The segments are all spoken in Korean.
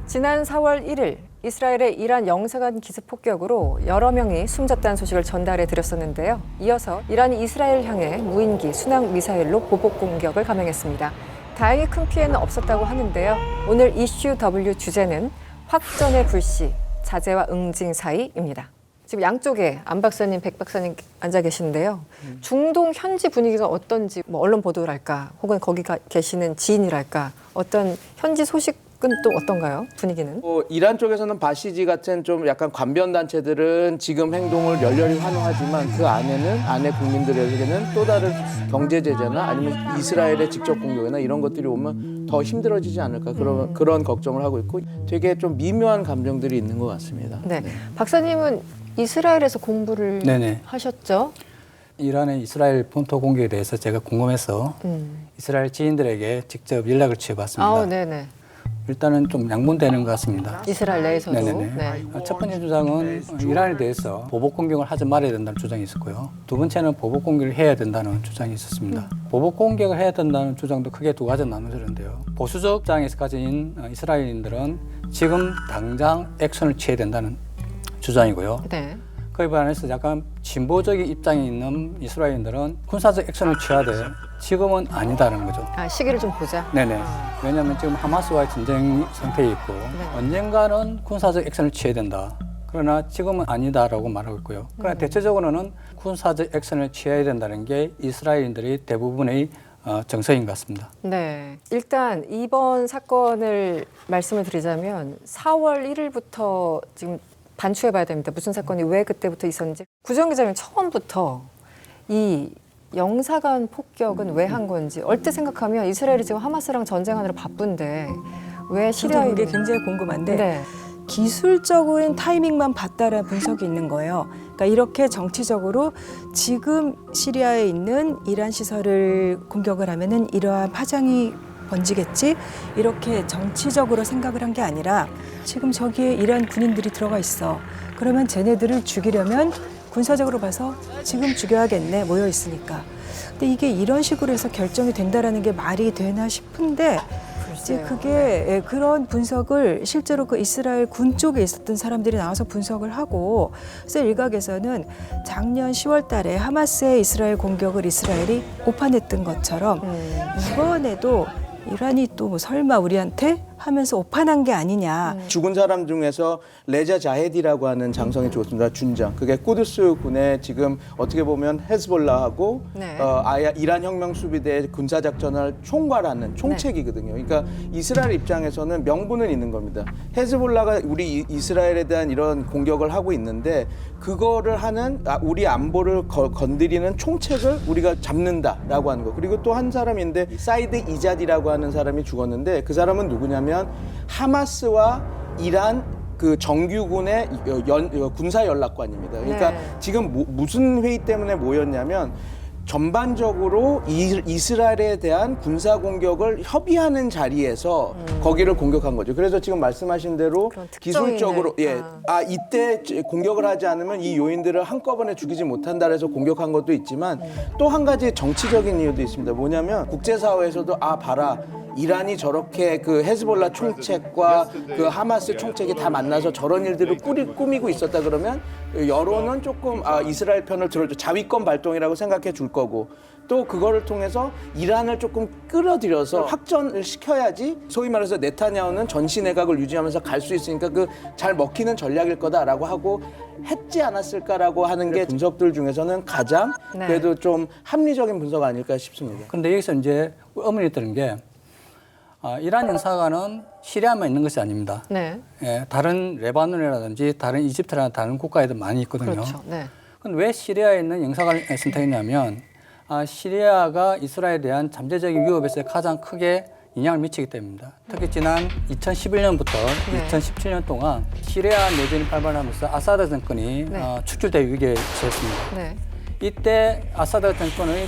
지난 4월 1일 이스라엘의 이란 영사관 기습 폭격으로 여러 명이 숨졌다는 소식을 전달해 드렸었는데요. 이어서 이란이 이스라엘 향해 무인기 순항 미사일로 보복 공격을 감행했습니다. 다행히 큰 피해는 없었다고 하는데요. 오늘 이슈 W 주제는 확전의 불씨, 자제와 응징 사이입니다. 지금 양쪽에 안 박사님, 백 박사님 앉아 계시는데요. 중동 현지 분위기가 어떤지 언론 보도랄까 혹은 거기 계시는 지인이랄까 어떤 현지 소식은 또 어떤가요? 분위기는? 이란 쪽에서는 바시지 같은 좀 약간 관변 단체들은 지금 행동을 열렬히 환호하지만 그 안에 국민들에게는 또 다른 경제 제재나 아니면 이스라엘의 직접 공격이나 이런 것들이 오면 더 힘들어지지 않을까 그런 걱정을 하고 있고 되게 좀 미묘한 감정들이 있는 것 같습니다. 네, 박사님은 이스라엘에서 공부를 네네. 하셨죠? 이란의 이스라엘 본토 공격에 대해서 제가 궁금해서 이스라엘 지인들에게 직접 연락을 취해봤습니다. 네네. 일단은 좀 양분되는 것 같습니다. 이스라엘 내에서도. 네네네. 네. 첫 번째 주장은 이란에 대해서 보복 공격을 하지 말아야 된다는 주장이 있었고요. 두 번째는 보복 공격을 해야 된다는 주장이 있었습니다. 보복 공격을 해야 된다는 주장도 크게 두 가지로 나누는데요. 보수적 입장에서 가진 이스라엘인들은 지금 당장 액션을 취해야 된다는 주장이고요. 네. 그에 반해서 약간 진보적인 입장에 있는 이스라엘인들은 군사적 액션을 취해야 돼. 지금은 아니다라는 거죠. 시기를 좀 보자. 네네. 왜냐하면 지금 하마스와의 전쟁 상태에 있고 언젠가는 군사적 액션을 취해야 된다. 그러나 지금은 아니다라고 말하고 있고요. 그러나 대체적으로는 군사적 액션을 취해야 된다는 게 이스라엘인들이 대부분의 정서인 것 같습니다. 네. 일단 이번 사건을 말씀을 드리자면 4월 1일부터 지금 반추해봐야 됩니다. 무슨 사건이 왜 그때부터 있었는지. 구정 기자님 처음부터 이 영사관 폭격은 왜 한 건지 얼핏 생각하면 이스라엘이 지금 하마스랑 전쟁하느라 바쁜데 왜 시리아에 그게 굉장히 궁금한데 네. 기술적인 타이밍만 봤다라는 분석이 있는 거예요. 그러니까 이렇게 정치적으로 지금 시리아에 있는 이란 시설을 공격을 하면은 이러한 파장이 번지겠지? 이렇게 정치적으로 생각을 한 게 아니라 지금 저기에 이란 군인들이 들어가 있어. 그러면 쟤네들을 죽이려면 군사적으로 봐서 지금 죽여야겠네, 모여 있으니까. 근데 이게 이런 식으로 해서 결정이 된다라는 게 말이 되나 싶은데 이제 그게 그런 분석을 실제로 그 이스라엘 군 쪽에 있었던 사람들이 나와서 분석을 하고 그래서 일각에서는 작년 10월 달에 하마스의 이스라엘 공격을 이스라엘이 오판했던 것처럼 이번에도 이란이 또 뭐 설마 우리한테 하면서 오판한 게 아니냐. 죽은 사람 중에서 레자 자헤디라고 하는 장성이 죽었습니다. 준장. 그게 꾸두스 군의 지금 어떻게 보면 헤즈볼라하고 네. 이란 혁명 수비대 군사 작전을 총괄하는 총책이거든요. 그러니까 이스라엘 입장에서는 명분은 있는 겁니다. 헤즈볼라가 우리 이스라엘에 대한 이런 공격을 하고 있는데 그거를 하는 우리 안보를 건드리는 총책을 우리가 잡는다라고 하는 거. 그리고 또 한 사람인데 사이드 이자디라고 하는 사람이 죽었는데 그 사람은 누구냐면 하마스와 이란 그 정규군의 군사 연락관입니다. 그러니까 네. 지금 무슨 회의 때문에 모였냐면 전반적으로 이스라엘에 대한 군사 공격을 협의하는 자리에서 거기를 공격한 거죠. 그래서 지금 말씀하신 대로 기술적으로 이때 공격을 하지 않으면 이 요인들을 한꺼번에 죽이지 못한다 해서 공격한 것도 있지만 또 한 가지 정치적인 이유도 있습니다. 뭐냐면 국제사회에서도 봐라. 이란이 저렇게 그 헤즈볼라 총책과 그 하마스 총책이 다 만나서 저런 일들을 꾸미고 있었다 그러면 여론은 조금 이스라엘 편을 들어줘 자위권 발동이라고 생각해 줄 거고 또 그거를 통해서 이란을 조금 끌어들여서 확전을 시켜야지 소위 말해서 네타냐후는 전시 내각을 유지하면서 갈 수 있으니까 그 잘 먹히는 전략일 거다라고 하고 했지 않았을까라고 하는 게 분석들 중에서는 가장 그래도 좀 합리적인 분석 아닐까 싶습니다. 그런데 여기서 이제 의문이 드는 게 이란 영사관은 시리아만 있는 것이 아닙니다. 네. 다른 레바논이라든지 다른 이집트라는 다른 국가에도 많이 있거든요. 그렇죠. 네. 그럼 왜 시리아에 있는 영사관을 선택했냐면 시리아가 이스라엘에 대한 잠재적인 위협에서 가장 크게 영향을 미치기 때문입니다. 특히 지난 2011년부터 2017년 동안 시리아 내전이 발발하면서 아사드 정권이 축출될 위기에 처했습니다. 네. 이때 아사드 정권의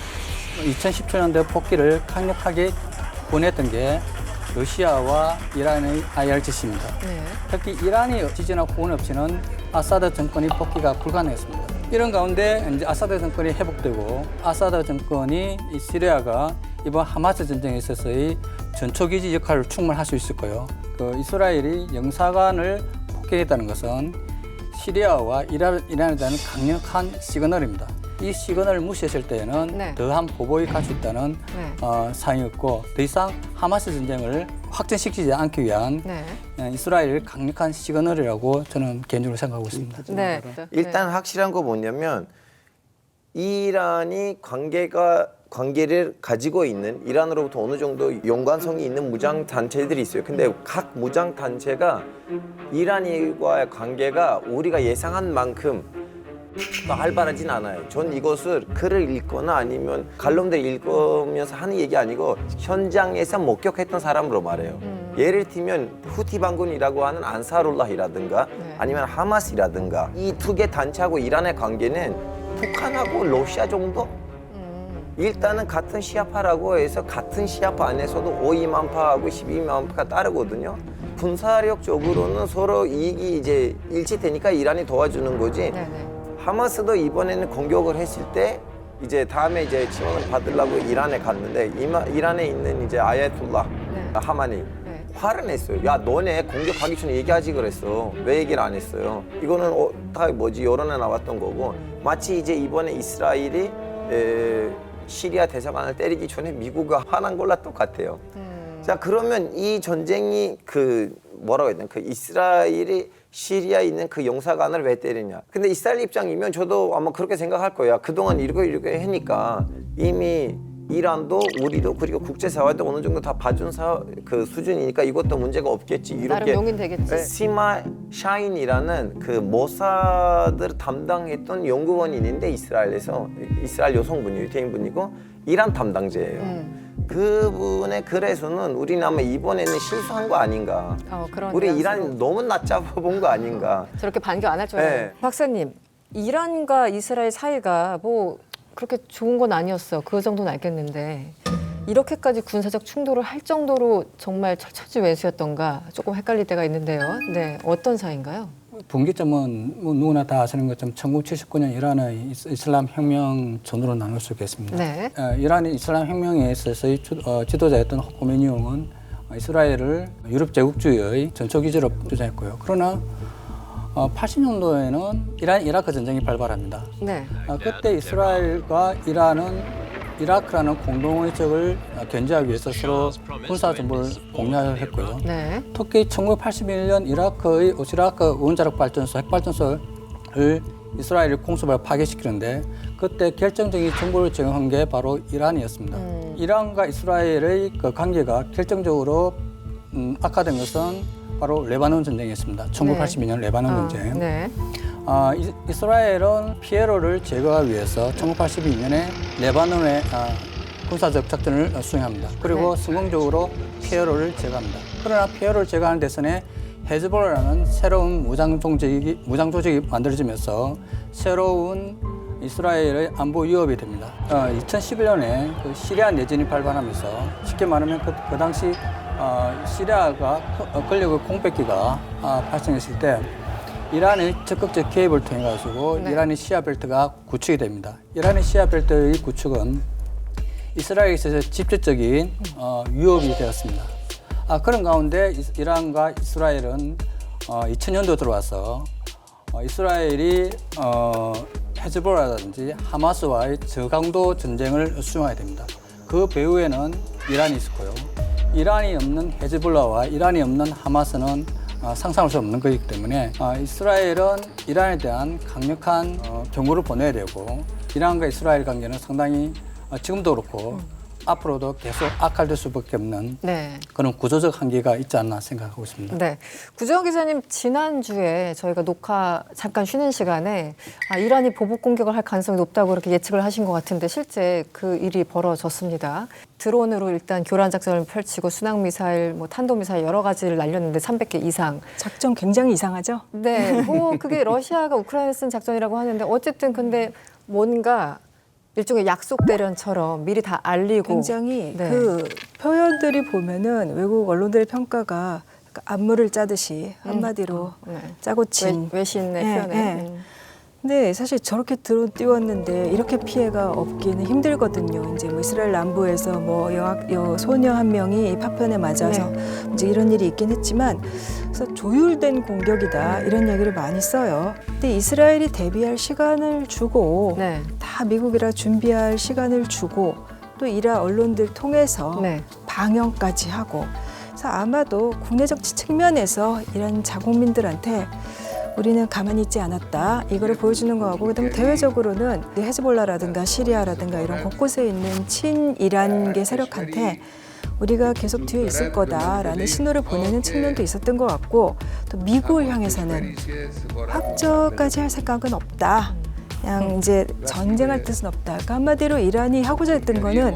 2017년도에 복귀를 강력하게 권했던 게 러시아와 이란의 IRGC입니다. 네. 특히 이란이 지지나 후원 없이는 아사드 정권이 복귀가 불가능했습니다. 이런 가운데 이제 아사드 정권이 회복되고 아사드 정권이 이 시리아가 이번 하마스 전쟁에 있어서의 전초기지 역할을 충분히 할 수 있을 거예요. 그 이스라엘이 영사관을 폭격했다는 것은 시리아와 이란에 대한 강력한 시그널입니다. 이 시그널을 무시했을 때에는 네. 더한 보복이 갈 수 있다는 네. 사항이었고 더 이상 하마스 전쟁을 확전시키지 않기 위한 네. 이스라엘 강력한 시그널이라고 저는 개인적으로 생각하고 있습니다. 네. 일단 확실한 거 뭐냐면 이란이 관계를 가지고 있는 이란으로부터 어느 정도 연관성이 있는 무장 단체들이 있어요. 근데 각 무장 단체가 이란과의 관계가 우리가 예상한 만큼 활발하진 않아요. 전 이것을 글을 읽거나 아니면 칼럼들 읽으면서 하는 얘기 아니고 현장에서 목격했던 사람으로 말해요. 예를 들면 후티 반군이라고 하는 안사룰라히라든가 아니면 하마스라든가 이 두 개 단체하고 이란의 관계는 북한하고 러시아 정도? 일단은 같은 시아파라고 해서 같은 시아파 안에서도 5,2만파하고 12만파가 따르거든요. 군사력적으로는 서로 이익이 이제 일치되니까 이란이 도와주는 거지. 네네. 하마스도 이번에는 공격을 했을 때 이제 다음에 이제 지원을 받으려고 이란에 갔는데 이란에 있는 이제 아야툴라 네. 하마니 네. 화를 냈어요. 야 너네 공격하기 전에 얘기하지 그랬어. 왜 얘기를 안 했어요? 이거는 다 뭐지 여론에 나왔던 거고 마치 이제 이번에 이스라엘이 시리아 대사관을 때리기 전에 미국이 화난 걸로 똑같아요. 자 그러면 이 전쟁이 그 뭐라고 해야 되나 그 이스라엘이 시리아에 있는 그 영사관을 왜 때리냐. 근데 이스라엘 입장이면 저도 아마 그렇게 생각할 거야. 그동안 이렇게 하니까 이미 이란도 우리도 그리고 국제사회도 어느 정도 다 봐준 그 수준이니까 이것도 문제가 없겠지. 나름 이렇게 용인되겠지. 시마 샤인이라는 그 모사드를 담당했던 연구원이 있는데 이스라엘에서 이스라엘 여성분이 유태인분이고 이란 담당자예요. 그분의 글에서는 우리는 아마 이번에는 실수한 거 아닌가. 그런 우리 뉘앙스로. 이란이 너무 낮잡아본 거 아닌가. 저렇게 반격 안 할 줄 알아요. 네. 박사님, 이란과 이스라엘 사이가 뭐 그렇게 좋은 건 아니었어. 그 정도는 알겠는데 이렇게까지 군사적 충돌을 할 정도로 정말 철처지외수였던가 조금 헷갈릴 때가 있는데요. 네, 어떤 사이인가요? 분기점은 뭐 누구나 다 아시는 것처럼 1979년 이란의 이슬람 혁명 전으로 나눌 수 있겠습니다. 네. 이란의 이슬람 혁명에 있어서의 지도자였던 호메니움은 이스라엘을 유럽 제국주의의 전초기지로 주장했고요. 그러나 80년도에는 이란-이라크 전쟁이 발발합니다. 네. 그때 이스라엘과 이란은 이라크라는 공동의 적을 견제하기 위해서 서로 군사 정보를 공유를 했고요. 네. 특히 1981년 이라크의 오시라크 원자력 발전소, 핵발전소를 이스라엘이 공습을 파괴시키는데 그때 결정적인 정보를 제공한 게 바로 이란이었습니다. 이란과 이스라엘의 그 관계가 결정적으로 악화된 것은 바로 레바논 전쟁이었습니다. 1982년 레바논 전쟁. 네. 이스라엘은 피에로를 제거하기 위해서 1982년에 레바논에 군사적 작전을 수행합니다. 그리고 네. 성공적으로 피에로를 제거합니다. 그러나 피에로를 제거하는 대선에 헤즈볼라는 새로운 무장 조직이 만들어지면서 새로운 이스라엘의 안보 위협이 됩니다. 2011년에 그 시리아 내전이 발발하면서 쉽게 말하면 그 당시 시리아가 권력의 공백기가 발생했을 때 이란의 적극적 개입을 통해 가지고 네. 이란의 시아 벨트가 구축이 됩니다. 이란의 시아 벨트의 구축은 이스라엘에 있어서 직접적인 위협이 되었습니다. 그런 가운데 이란과 이스라엘은 2000년도 들어와서 이스라엘이 헤즈볼라라든지 하마스와의 저강도 전쟁을 수행하게 됩니다. 그 배후에는 이란이 있었고요. 이란이 없는 헤즈볼라와 이란이 없는 하마스는 상상할 수 없는 것이기 때문에 이스라엘은 이란에 대한 강력한 경고를 보내야 되고 이란과 이스라엘 관계는 상당히 지금도 그렇고 앞으로도 계속 악화될 수밖에 없는 네. 그런 구조적 한계가 있지 않나 생각하고 있습니다. 네. 구정원 기자님, 지난주에 저희가 녹화 잠깐 쉬는 시간에 이란이 보복 공격을 할 가능성이 높다고 그렇게 예측을 하신 것 같은데 실제 그 일이 벌어졌습니다. 드론으로 일단 교란 작전을 펼치고 순항미사일, 탄도미사일 여러 가지를 날렸는데 300개 이상. 작전 굉장히 이상하죠? 네. 그게 러시아가 우크라이나에 쓴 작전이라고 하는데 어쨌든 근데 뭔가 일종의 약속 대련처럼 미리 다 알리고 굉장히 네. 그 표현들이 보면은 외국 언론들의 평가가 안무를 짜듯이 한마디로 네. 짜고 친 외신의 네, 표현에. 네. 근데 사실 저렇게 드론 띄웠는데 이렇게 피해가 없기는 힘들거든요. 이제 뭐 이스라엘 남부에서 뭐 소녀 한 명이 파편에 맞아서 이제 이런 일이 있긴 했지만, 그래서 조율된 공격이다 이런 얘기를 많이 써요. 근데 이스라엘이 대비할 시간을 주고 네. 다 미국이라 준비할 시간을 주고 또 이란 언론들 통해서 네. 방영까지 하고, 그래서 아마도 국내 정치 측면에서 이란 자국민들한테 우리는 가만히 있지 않았다 이거를 보여주는 거하고, 그다음에 대외적으로는 헤즈볼라라든가 시리아라든가 이런 곳곳에 있는 친이란계 세력한테 우리가 계속 뒤에 있을 거다라는 신호를 보내는 측면도 있었던 것 같고, 또 미국을 향해서는 확정까지 할 생각은 없다. 그냥 이제 전쟁할 뜻은 없다. 그러니까 한마디로 이란이 하고자 했던 거는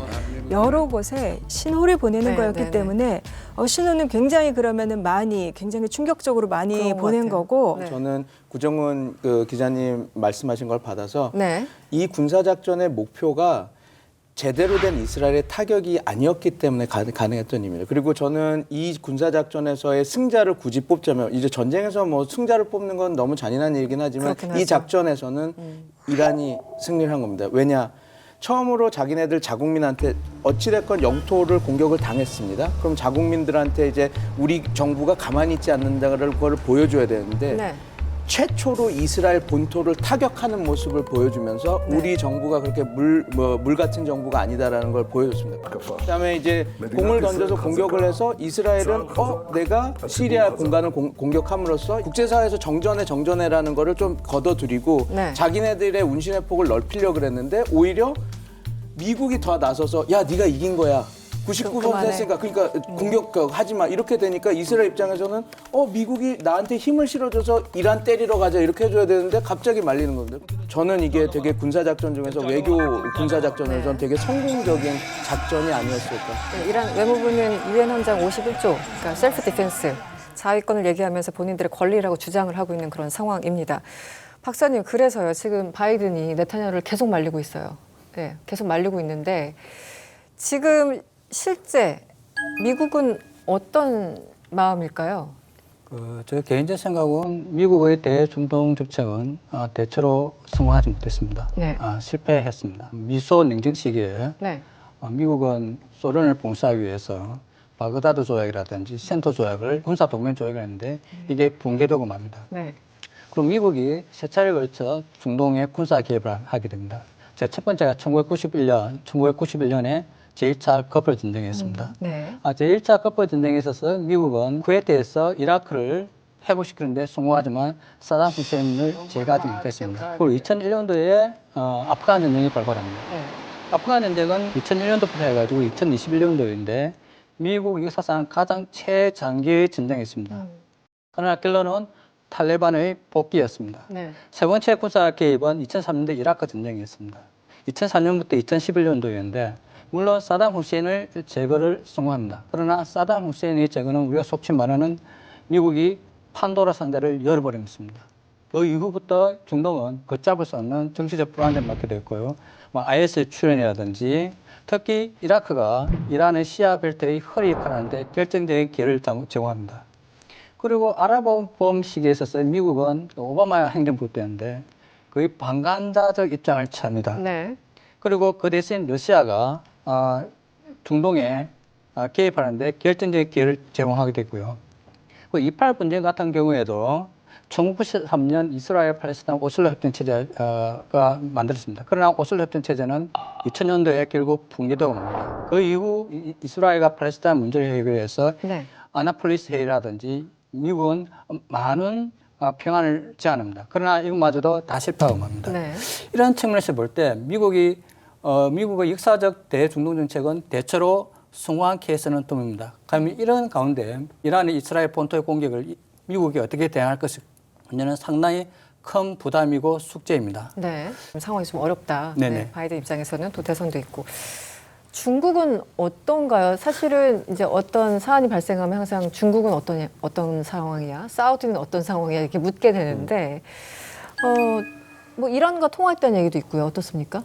여러 곳에 신호를 보내는 네, 거였기 네, 네. 때문에 신호는 굉장히 그러면은 굉장히 충격적으로 많이 그런 것 보낸 같아요. 거고. 네. 저는 구정훈 그 기자님 말씀하신 걸 받아서 네. 이 군사작전의 목표가 제대로 된 이스라엘의 타격이 아니었기 때문에 가능했던 일입니다. 그리고 저는 이 군사작전에서의 승자를 굳이 뽑자면, 이제 전쟁에서 뭐 승자를 뽑는 건 너무 잔인한 일이긴 하지만 그렇긴 이 하죠. 작전에서는 이란이 승리를 한 겁니다. 왜냐? 처음으로 자기네들 자국민한테 어찌됐건 영토를 공격을 당했습니다. 그럼 자국민들한테 이제 우리 정부가 가만히 있지 않는다는 걸 보여줘야 되는데, 네. 최초로 이스라엘 본토를 타격하는 모습을 보여주면서 네. 우리 정부가 그렇게 물 같은 정부가 아니다라는 걸 보여줬습니다. 그다음에 이제 공을 던져서 공격을 해서 이스라엘은 내가 시리아 공간을 공격함으로써 국제사회에서 정전해라는 거를 좀 걷어들이고 네. 자기네들의 운신의 폭을 넓히려고 그랬는데, 오히려 미국이 더 나서서 야 네가 이긴 거야. 99번 그만해. 했으니까 그러니까 공격하지 마 이렇게 되니까 이스라엘 입장에서는 미국이 나한테 힘을 실어줘서 이란 때리러 가자 이렇게 해줘야 되는데 갑자기 말리는 건데, 저는 이게 되게 군사작전 중에서 외교 군사작전에서는 되게 성공적인 작전이 아니었을까. 네, 이란 외무부는 유엔 헌장 51조, 그러니까 셀프 디펜스, 자위권을 얘기하면서 본인들의 권리라고 주장을 하고 있는 그런 상황입니다. 박사님, 그래서요, 지금 바이든이 네타냐후를 계속 말리고 있어요. 네, 계속 말리고 있는데 지금 실제 미국은 어떤 마음일까요? 저 개인적 생각은 미국의 대중동 정책은 대체로 성공하지 못했습니다. 네. 실패했습니다. 미소 냉전 시기에 네. 미국은 소련을 봉쇄하기 위해서 바그다드 조약이라든지 센토 조약을 군사 동맹 조약을 했는데 이게 붕괴되고 맙니다. 네. 그럼 미국이 세 차례에 걸쳐 중동에 군사 개입을 하게 됩니다. 첫 번째가 1991년에 제1차 거풀 전쟁이 있습니다. 네. 제1차 거풀 전쟁에 있어서 미국은 쿠웨이트에서 이라크를 회복시키는데 성공하지만 사담 후세인을 제거하지 못했습니다. 그리고 2001년도에 아프간 전쟁이 발발합니다. 네. 아프간 전쟁은 2001년도부터 해가지고 2021년도인데 미국 역사상 가장 최장기의 전쟁이었습니다. 그러나 결론은 탈레반의 복귀였습니다. 네. 세 번째 군사 개입은 2003년도 이라크 전쟁이었습니다. 2004년부터 2011년도였는데 물론 사담 후세인을 제거를 성공합니다. 그러나 사담 후세인의 제거는 우리가 속칭 말하는 미국이 판도라 상자를 열어버렸습니다. 그 이후부터 중동은 걷잡을 수 없는 정치적 불안정을 맞게 됐고요. IS 출현이라든지 특히 이라크가 이란의 시아 벨트의 허리 역할을 하는데 결정적인 기회를 제공합니다. 그리고 아랍범 시기에 있어서 미국은 오바마 행정부 때인데 거의 방관자적 입장을 취합니다. 네. 그리고 그 대신 러시아가 중동에 개입하는데 결정적인 기회를 제공하게 됐고요. 그 28 분쟁 같은 경우에도 1993년 이스라엘 팔레스타인 오슬로 협정 체제가 만들어졌습니다. 그러나 오슬로 협정 체제는 2000년도에 결국 붕괴되고 맙니다. 그 이후 이스라엘과 팔레스타인 문제를 해결해서 네. 아나폴리스 회의라든지 미국은 많은 평안을 제안합니다. 그러나 이것마저도 다 실패하고 맙니다. 네. 이런 측면에서 볼 때 미국의 역사적 대중동 정책은 대체로 성공한 케이스는 드뭅니다. 그러면 이런 가운데 이란의 이스라엘 본토의 공격을 미국이 어떻게 대응할 것인지는 상당히 큰 부담이고 숙제입니다. 네. 상황이 좀 어렵다. 네네. 네. 바이든 입장에서는 또 대선도 있고. 중국은 어떤가요? 사실은 이제 어떤 사안이 발생하면 항상 중국은 어떤 상황이야? 사우디는 어떤 상황이야? 이렇게 묻게 되는데, 뭐 이란과 통화했다는 얘기도 있고요. 어떻습니까?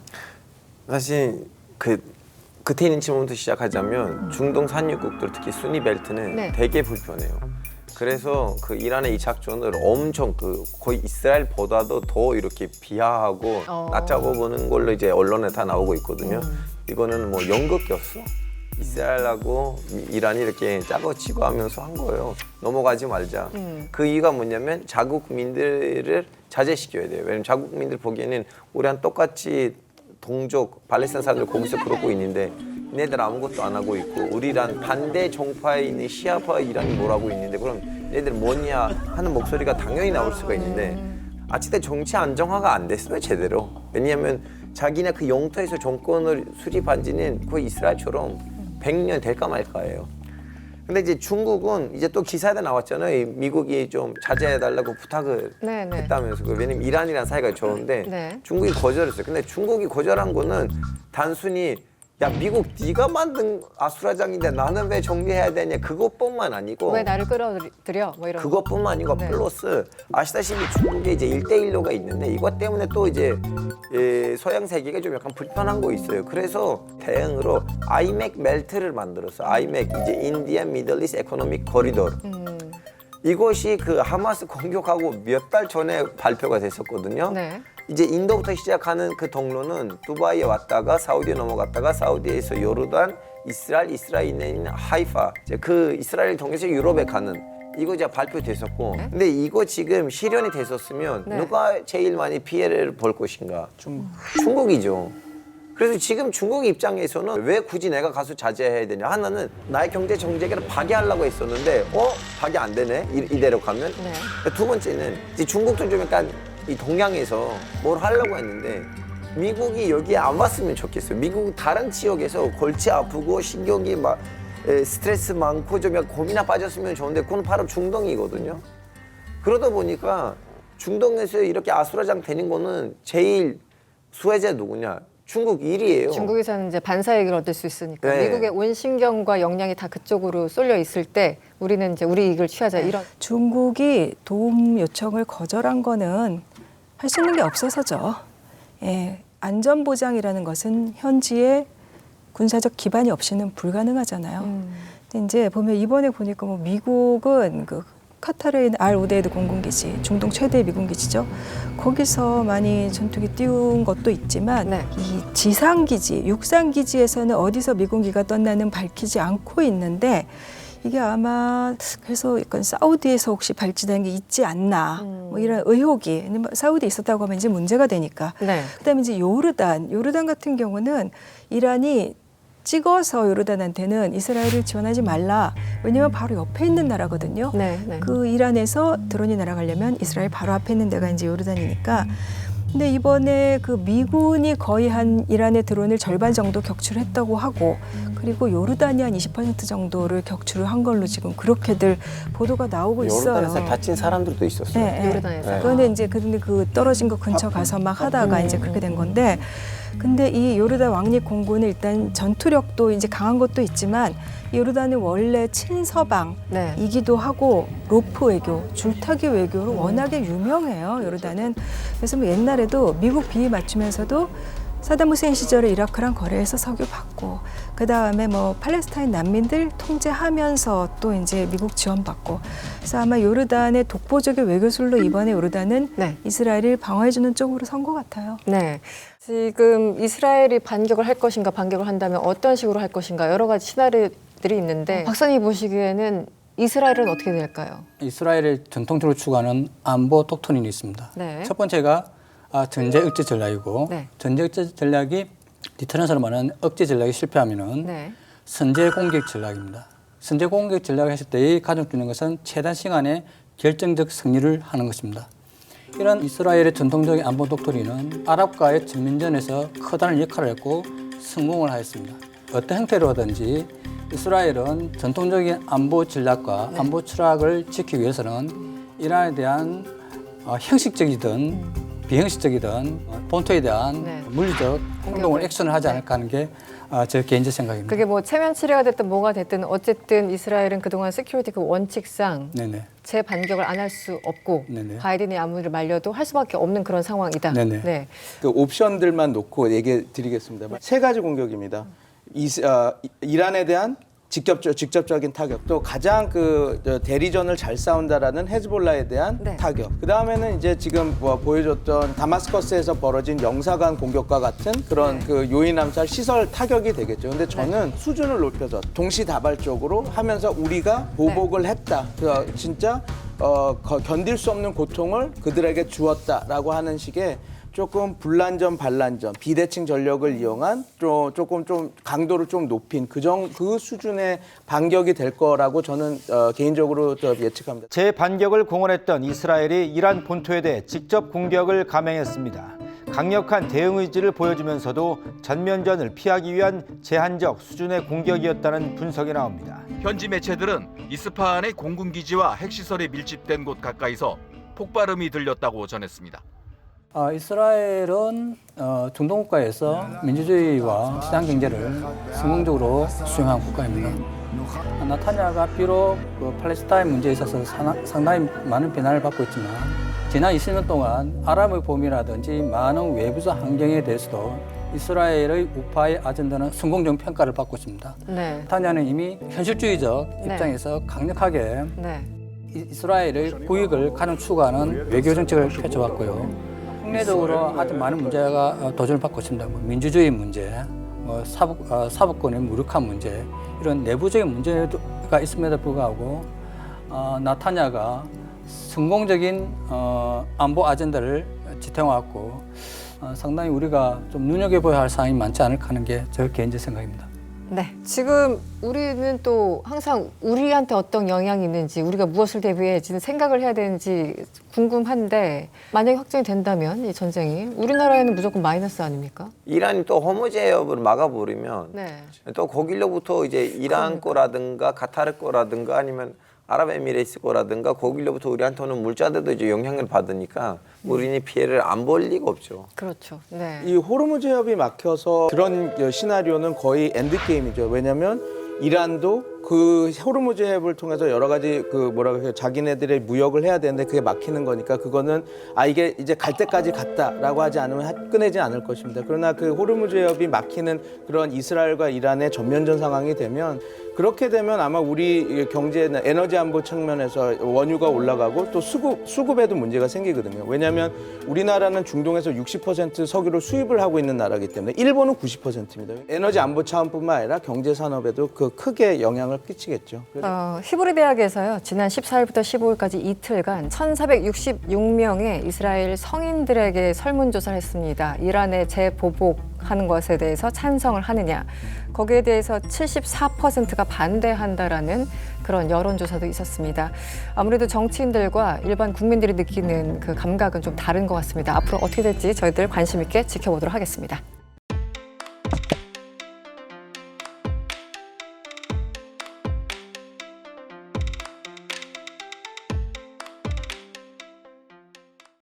사실 끝에 있는 질문부터 시작하자면 중동 산유국들 특히 순위 벨트는 네. 되게 불편해요. 그래서 그 이란의 이 작전을 엄청 거의 이스라엘보다도 더 이렇게 비하하고 낮잡아 보는 걸로 이제 언론에 다 나오고 있거든요. 이거는 뭐 연극이었어. 이스라엘하고 이란이 이렇게 짜고 치고 하면서 한 거예요. 넘어가지 말자. 그 이유가 뭐냐면 자국민들을 자제시켜야 돼요. 왜냐면 자국민들 보기에는 우리랑 똑같이 동족 팔레스타인 사람들 거기서 그러고 있는데 얘네들 아무것도 안 하고 있고 우리랑 반대 정파에 있는 시아파 이란이 뭘 하고 있는데 그럼 얘네들 뭐냐 하는 목소리가 당연히 나올 수가 있는데 아직도 정치 안정화가 안 됐어요 제대로. 왜냐하면 자기네 그 영토에서 정권을 수립한 지는 거의 이스라엘처럼 100년 될까 말까예요. 근데 이제 중국은 이제 또 기사에 나왔잖아요. 미국이 좀 자제해달라고 부탁을 했다면서. 왜냐면 이란이랑 사이가 좋은데 중국이 거절했어요. 근데 중국이 거절한 거는 단순히 야 미국 네가 만든 아수라장인데 나는 왜 정리해야 되냐 그것뿐만 아니고 왜 나를 끌어들여 뭐 이런 그것뿐만 아니고 플러스 아시다시피 중국에 이제 1대1로가 있는데 이것 때문에 또 이제 서양 세계가 좀 약간 불편한 거 있어요. 그래서 대응으로 아이맥 멜트를 만들었어. 아이맥 이제 인디안 미들 이스트 에코노믹 거리도르. 이것이 그 하마스 공격하고 몇 달 전에 발표가 됐었거든요. 이제 인도부터 시작하는 그 동로는 두바이에 왔다가 사우디에 넘어갔다가 사우디에서 요르단, 이스라엘에 있는 하이파, 이제 그 이스라엘 통해서 유럽에 가는 이거 이제 발표됐었고, 근데 이거 지금 실현이 됐었으면 누가 제일 많이 피해를 볼 것인가? 중국이죠. 그래서 지금 중국 입장에서는 왜 굳이 내가 가서 자제해야 되냐? 하나는 나의 경제 정책을 파괴하려고 했었는데 파괴 안 되네 이대로 가면. 두 번째는 이제 중국도 좀 약간 이 동양에서 뭘 하려고 했는데 미국이 여기에 안 왔으면 좋겠어요. 미국 다른 지역에서 골치 아프고 신경이 막 스트레스 많고 좀 약간 고민에 빠졌으면 좋은데 그건 바로 중동이거든요. 그러다 보니까 중동에서 이렇게 아수라장 되는 거는 제일 수혜자 누구냐? 중국 일이에요. 중국에서는 이제 반사이익을 얻을 수 있으니까 미국의 온 신경과 역량이 다 그쪽으로 쏠려 있을 때 우리는 이제 우리 이익을 취하자 이런. 중국이 도움 요청을 거절한 거는 할 수 있는 게 없어서죠. 안전 보장이라는 것은 현지의 군사적 기반이 없이는 불가능하잖아요. 근데 이제 보면 이번에 보니까 뭐 미국은 그 카타르에 있는 알 우데이드 공군기지, 중동 최대 미군기지죠. 거기서 많이 전투기 띄운 것도 있지만 이 지상기지, 육상기지에서는 어디서 미군기가 떴나는 밝히지 않고 있는데 이게 아마 그래서 약간 사우디에서 혹시 발지된 게 있지 않나 뭐 이런 의혹이 사우디에 있었다고 하면 이제 문제가 되니까. 그다음에 이제 요르단 같은 경우는 이란이 찍어서 요르단한테는 이스라엘을 지원하지 말라. 왜냐하면 바로 옆에 있는 나라거든요. 그 이란에서 드론이 날아가려면 이스라엘 바로 앞에 있는 데가 이제 요르단이니까. 근데 이번에 그 미군이 거의 한 이란의 드론을 절반 정도 격추를 했다고 하고 그리고 요르단이 한 20% 정도를 격추를 한 걸로 지금 그렇게들 보도가 나오고 있어요. 요르단에서 다친 사람들도 있었어요. 요르단에서. 그런데 이제 그 떨어진 거 근처 가서 막 하다가 이제 그렇게 된 건데 근데 이 요르단 왕립 공군은 일단 전투력도 이제 강한 것도 있지만 요르단은 원래 친서방이기도 하고 로프 외교, 줄타기 외교로 워낙에 유명해요. 요르단은. 그래서 뭐 옛날에도 미국 비위 맞추면서도 사담 후세인 시절에 이라크랑 거래해서 석유 받고 그다음에 뭐 팔레스타인 난민들 통제하면서 또 이제 미국 지원받고 그래서 아마 요르단의 독보적인 외교술로 이번에 요르단은 이스라엘을 방어해주는 쪽으로 선 것 같아요. 지금 이스라엘이 반격을 할 것인가 반격을 한다면 어떤 식으로 할 것인가 여러 가지 시나리오들이 있는데 박사님 보시기에는 이스라엘은 어떻게 될까요? 이스라엘을 전통적으로 추구하는 안보 독트린이 있습니다. 첫 번째가 전제 억제 전략이고 전제 억제 전략이 디터런스로 말하는 억제 전략이 실패하면은 선제 공격 전략입니다. 선제 공격 전략을 했을 때의 가장 중요한 것은 최단 시간에 결정적 승리를 하는 것입니다. 이런 이스라엘의 전통적인 안보 독트린은 아랍과의 전면전에서 커다란 역할을 했고 성공을 하였습니다. 어떤 형태로 하든지 이스라엘은 전통적인 안보 전략과 안보 철학을 지키기 위해서는 이란에 대한 형식적이든 비형식적이든 본토에 대한 물리적 행동을 액션을 하지 않을까 하는 게 제 개인적 생각입니다. 그게 뭐 체면 치레가 됐든 뭐가 됐든 어쨌든 이스라엘은 그동안 시큐리티 그 원칙상 재반격을 안 할 수 없고 바이든이 아무리 말려도 할 수밖에 없는 그런 상황이다. 그 옵션들만 놓고 얘기해 드리겠습니다. 세 가지 공격입니다. 이란에 대한 직접적인 타격, 또 가장 대리전을 잘 싸운다라는 헤즈볼라에 대한 네. 타격. 그 다음에는 이제 지금 보여줬던 다마스커스에서 벌어진 영사관 공격과 같은 그런 그 요인 암살 시설 타격이 되겠죠. 근데 저는 수준을 높여서 동시다발적으로 하면서 우리가 보복을 했다. 진짜 견딜 수 없는 고통을 그들에게 주었다라고 하는 식의 조금 불난전 반란전 비대칭 전력을 이용한 조금 좀 강도를 좀 높인 그 수준의 반격이 될 거라고 저는 개인적으로 예측합니다. 재반격을 공언했던 이스라엘이 이란 본토에 대해 직접 공격을 감행했습니다. 강력한 대응 의지를 보여주면서도 전면전을 피하기 위한 제한적 수준의 공격이었다는 분석이 나옵니다. 현지 매체들은 이스파한의 공군기지와 핵시설이 밀집된 곳 가까이서 폭발음이 들렸다고 전했습니다. 이스라엘은 중동 국가에서 민주주의와 시장 경제를 성공적으로 수행한 국가입니다. 나타냐가 비록 팔레스타인 문제에 있어서 상당히 많은 비난을 받고 있지만 지난 20년 동안 아랍의 봄이라든지 많은 외부적 환경에 대해서도 이스라엘의 우파의 아젠다는 성공적 평가를 받고 있습니다. 네. 나타냐는 이미 현실주의적 입장에서 강력하게 이스라엘의 국익을 가장 추구하는 외교 정책을 펼쳐왔고요. 국내적으로 아주 많은 문제가 도전을 받고 있습니다. 민주주의 문제, 사법권의 무력화 문제, 이런 내부적인 문제가 있음에도 불구하고 나타냐가 성공적인 안보 아젠다를 지탱해왔고 상당히 우리가 좀 눈여겨봐야 할 사항이 많지 않을까 하는 게 저 개인적 생각입니다. 네, 지금 우리는 또 항상 우리한테 어떤 영향이 있는지 우리가 무엇을 대비해야지는 생각을 해야 되는지 궁금한데 만약에 확정이 된다면 이 전쟁이 우리나라에는 무조건 마이너스 아닙니까? 이란이 또 호모 제협을 막아버리면 또 거길로부터 이제 이란 거라든가 카타르 거라든가 아니면 아랍에미레이트 거라든가 거길로부터 우리한테 오는 물자들도 이제 영향을 받으니까 우리는 피해를 안 볼 리가 없죠. 그렇죠. 네. 이 호르무즈 해협이 막혀서 그런 시나리오는 거의 엔드게임이죠. 왜냐하면 이란도 그 호르무즈 해협을 통해서 여러 가지 자기네들의 무역을 해야 되는데 그게 막히는 거니까 그거는 이게 이제 갈 때까지 갔다라고 하지 않으면 끊이지 않을 것입니다. 그러나 그 호르무즈 해협이 막히는 그런 이스라엘과 이란의 전면전 상황이 되면 그렇게 되면 아마 우리 경제나 에너지 안보 측면에서 원유가 올라가고 또 수급에도 문제가 생기거든요. 왜냐하면 우리나라는 중동에서 60% 석유를 수입을 하고 있는 나라이기 때문에 일본은 90%입니다. 에너지 안보 차원뿐만 아니라 경제 산업에도 크게 영향을 끼치겠죠. 히브리 대학에서요. 지난 14일부터 15일까지 이틀간 1,466명의 이스라엘 성인들에게 설문조사를 했습니다. 이란의 재보복하는 것에 대해서 찬성을 하느냐. 거기에 대해서 74%가 반대한다라는 그런 여론조사도 있었습니다. 아무래도 정치인들과 일반 국민들이 느끼는 그 감각은 좀 다른 것 같습니다. 앞으로 어떻게 될지 저희들 관심 있게 지켜보도록 하겠습니다.